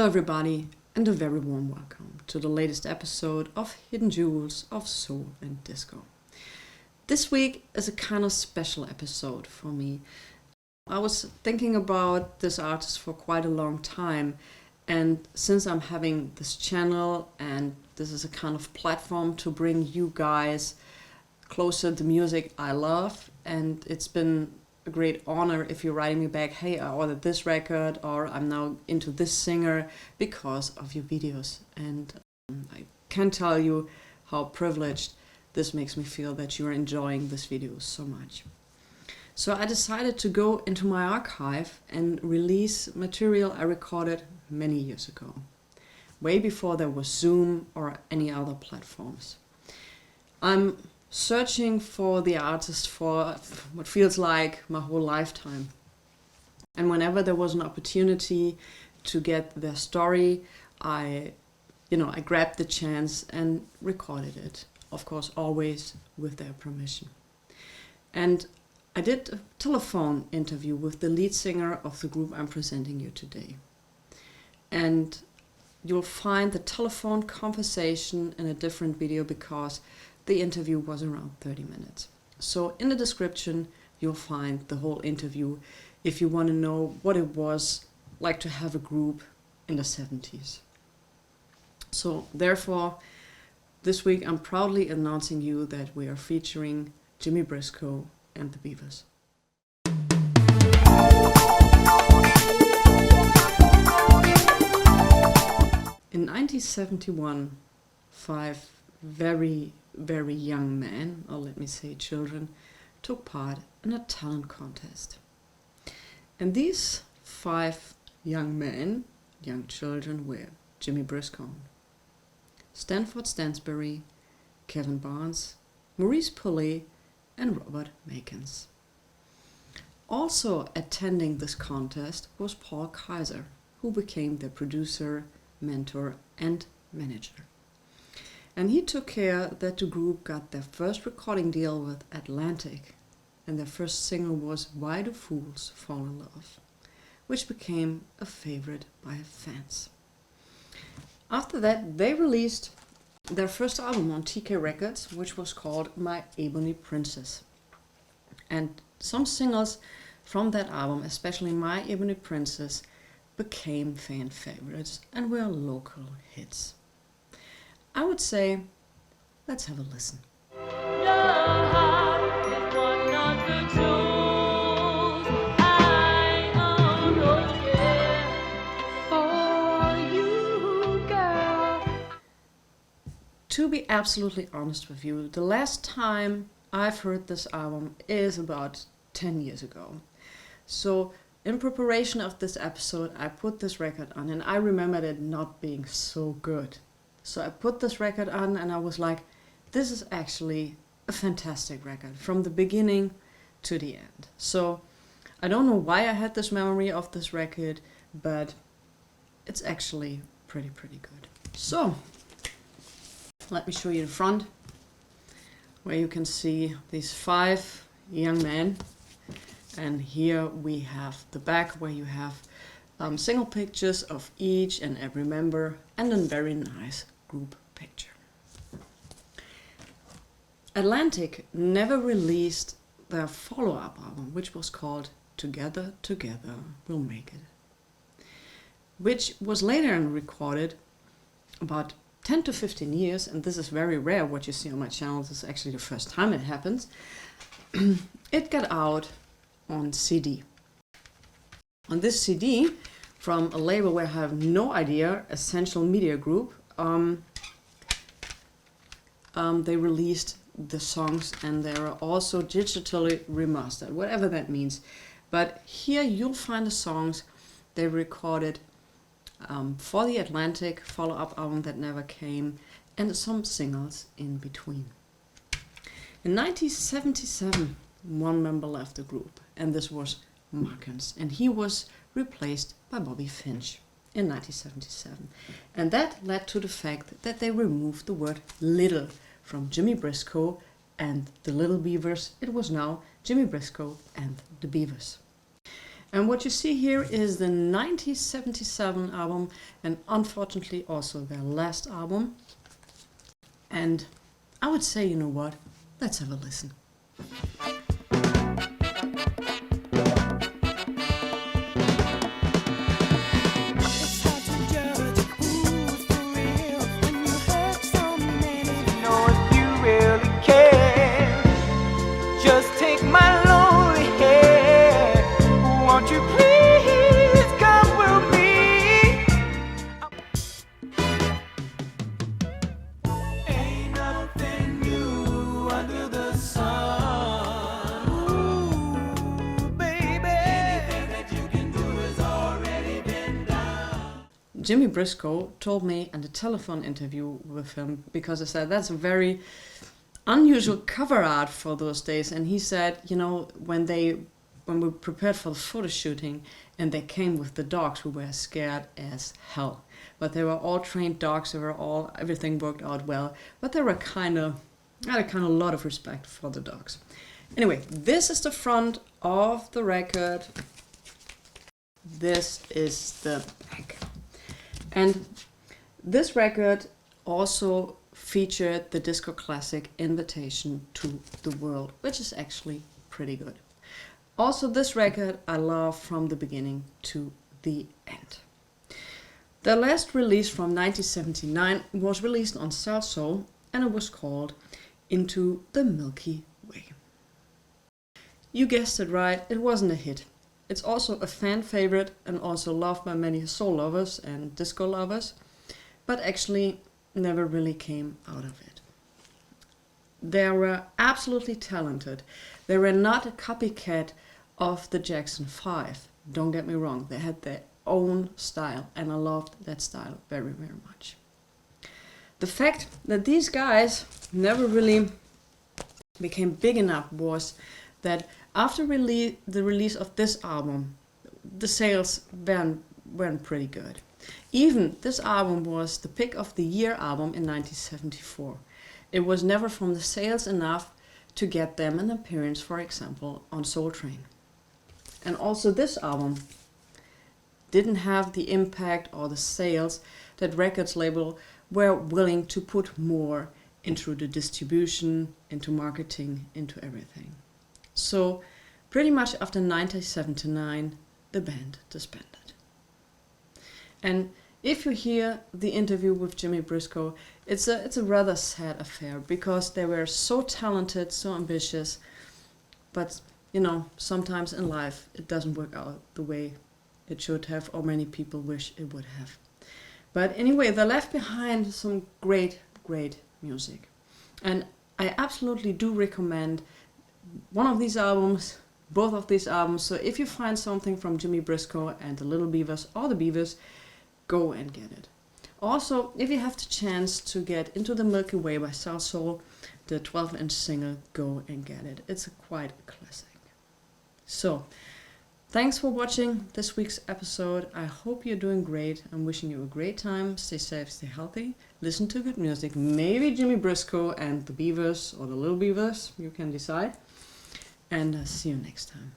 Hello everybody, and a very warm welcome to the latest episode of Hidden Jewels of Soul and Disco. This week is a kind of special episode for me. I was thinking about this artist for quite a long time, and since I'm having this channel and this is a kind of platform to bring you guys closer to the music I love, and it's been a great honor if you're writing me back, hey, I ordered this record, or I'm now into this singer because of your videos. And I can't tell you how privileged this makes me feel that you're enjoying this video so much. So I decided to go into my archive and release material I recorded many years ago, way before there was Zoom or any other platforms. I'm searching for the artist for what feels like my whole lifetime. And whenever there was an opportunity to get their story, I grabbed the chance and recorded it. Of course, always with their permission. And I did a telephone interview with the lead singer of the group I'm presenting you today. And you'll find the telephone conversation in a different video because the interview was around 30 minutes. So in the description, you'll find the whole interview if you want to know what it was like to have a group in the 70s. So therefore, this week I'm proudly announcing you that we are featuring Jimmy Briscoe and The Beavers. In 1971, five very young men, or let me say children, took part in a talent contest. And these five young men, young children, were Jimmy Briscoe, Stanford Stansbury, Kevin Barnes, Maurice Pulley, and Robert Makins. Also attending this contest was Paul Kyser, who became their producer, mentor, and manager. And he took care that the group got their first recording deal with Atlantic, and their first single was Why Do Fools Fall in Love, which became a favorite by fans. After that, they released their first album on TK Records, which was called My Ebony Princess. And some singles from that album, especially My Ebony Princess, became fan favorites and were local hits. I would say, let's have a listen. To be absolutely honest with you, the last time I've heard this album is about 10 years ago. So in preparation of this episode, I put this record on, and I remembered it not being so good. So I put this record on and I was like, this is actually a fantastic record from the beginning to the end. So I don't know why I had this memory of this record, but it's actually pretty good. So let me show you the front, where you can see these five young men. And here we have the back, where you have single pictures of each and every member and a very nice group picture. Atlantic never released their follow-up album, which was called Together We'll Make It, which was later recorded about 10 to 15 years, and this is very rare. What you see on my channel, this is actually the first time it happens. It got out on CD. On this CD, from a label where I have no idea, Essential Media Group, they released the songs, and they are also digitally remastered, whatever that means. But here you'll find the songs they recorded for the Atlantic follow-up album that never came, and some singles in between. In 1977, one member left the group, and this was Markins, and he was replaced by Bobby Finch in 1977. And that led to the fact that they removed the word little from Jimmy Briscoe and the Little Beavers. It was now Jimmy Briscoe and the Beavers. And what you see here is the 1977 album, and unfortunately also their last album. And I would say, you know what, let's have a listen. Jimmy Briscoe told me in a telephone interview with him, because I said that's a very unusual cover art for those days, and he said, you know, when we prepared for the photo shooting and they came with the dogs, we were scared as hell. But they were all trained dogs, everything worked out well, but they were I had a kind of lot of respect for the dogs. Anyway, this is the front of the record. This is the back. And this record also featured the disco classic Invitation to the World, which is actually pretty good. Also, this record I love from the beginning to the end. The last release from 1979 was released on Souldisco, and it was called Into the Milky Way. You guessed it right, it wasn't a hit. It's also a fan favorite and also loved by many soul lovers and disco lovers, but actually never really came out of it. They were absolutely talented. They were not a copycat of the Jackson 5. Don't get me wrong, they had their own style, and I loved that style very, very much. The fact that these guys never really became big enough was that after the release of this album, the sales weren't pretty good. Even this album was the Pick of the Year album in 1974. It was never from the sales enough to get them an appearance, for example, on Soul Train. And also this album didn't have the impact or the sales that records label were willing to put more into the distribution, into marketing, into everything. So pretty much after 1979, the band disbanded. And if you hear the interview with Jimmy Briscoe, it's a rather sad affair, because they were so talented, so ambitious, but you know, sometimes in life it doesn't work out the way it should have, or many people wish it would have. But anyway, they left behind some great, great music. And I absolutely do recommend one of these albums, both of these albums. So if you find something from Jimmy Briscoe and the Little Beavers or the Beavers, go and get it. Also, if you have the chance to get Into the Milky Way by South Soul, the 12-inch single, go and get it. It's quite a classic. So, thanks for watching this week's episode. I hope you're doing great. I'm wishing you a great time. Stay safe, stay healthy. Listen to good music. Maybe Jimmy Briscoe and the Beavers or the Little Beavers. You can decide. And see you next time.